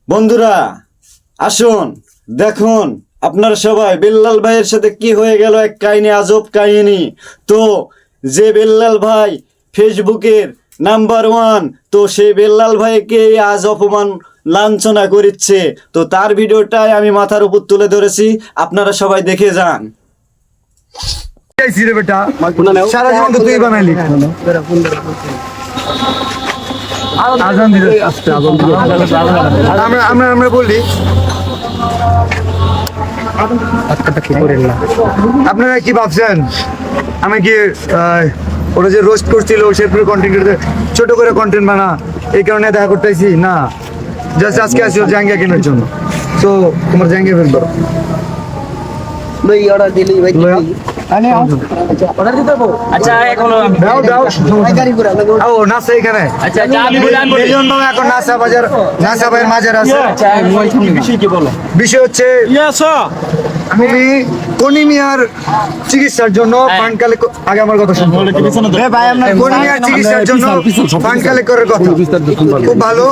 বন্ধুরা আসুন দেখুন আপনারা সবাই বেল্লাল ভাইয়ের সাথে কি হয়ে গেল, এক কাহিনী, আজব কাহিনী। তো যে বেল্লাল ভাই ফেসবুকের নাম্বার 1, তো সেই বেল্লাল ভাইকে আজ অপমান লাঞ্ছনা করিচ্ছে। তো তার ভিডিওটাই আমি মাথার উপর তুলে ধরেছি, আপনারা সবাই দেখে যান। সারা জীবন তো তুই বানাইলি। আমরা বলি আপনারা কি ভাবছেন আমি কি ওরা যে রোস্ট করছিল শেরপুর কন্টেন্ট ছোট করে কন্টেন্ট বানা এই কারণে দেখা করতেছি না, জাস্ট আজকে আসি জাঙ্গিয়া কেনার জন্য। তো তোমার জাঙ্গিয়া ফেলবো অর্ডার দিলি ভাই অর্ডার দিতে পারবো। আচ্ছা এখন নাসা এখানে আচ্ছা আমি বলে আনবো মিলিয়ন বাবা এখন নাসা বাজার, নাসা ভাইয়ের মাজার আছে। আচ্ছা বিষয় কি বলো? বিষয় হচ্ছে আমি কনিমিয়ার চিকিৎসার জন্য ফান্ড কালেক্ট, আগে আমার কথা শুনুন ভাই, আমরা কনিমিয়ার চিকিৎসার জন্য ফান্ড কালেক্ট করার কথা খুব ভালো।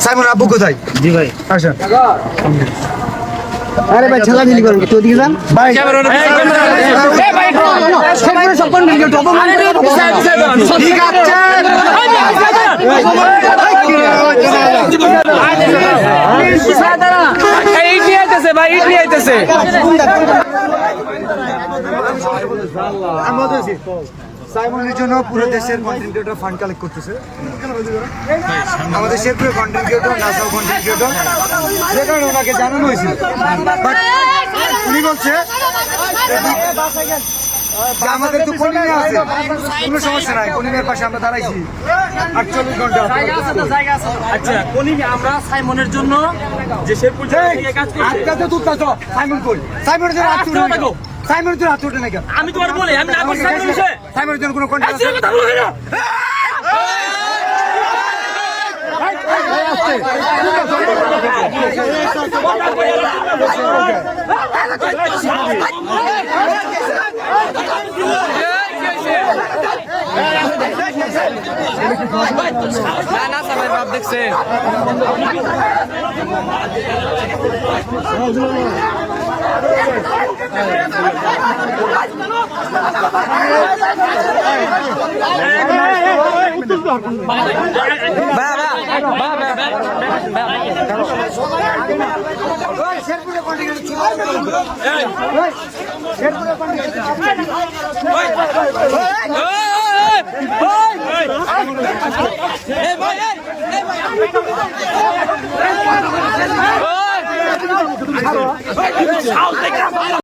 সাইমন আব্বু কোথায়? জি ভাই আসেন। আরে ভাই ছেলা দিলি করেন তো দিকে যান ভাই ঠিক আছে সাইমনের জন্য পুরো দেশের কন্টেন্ট ক্রিয়েটর ফান্ড কালেক্ট করতেছে। আমাদের শেরপুরের কন্টেন্ট ক্রিয়েটর, নাসাও কন্টেন্ট ক্রিয়েটর, যে কারণে ওনাকে জানানো হয়েছিল। বাট উনি বলছে যে আমাদের তো কনিমিয়া আছে, কোনো সমস্যা নাই, কনিমিয়ার পাশে আমরা দাঁড়াইছি 48 ঘন্টা। আচ্ছা কনিমি আমরা সাইমনের জন্য যে শেরপুর থেকে কাজ করছি। আজকে তো সাইমন কই? সাইমনের জন্য হাত উঠে নাকি? সাইমনের জন্য হাত উঠে নাকি? আমি তোমার বলি আমি না করছি সাইমনের বিষয়ে। সাইমনের জন্য কোনো কন্টেন্ট আছে? কথা বলো না।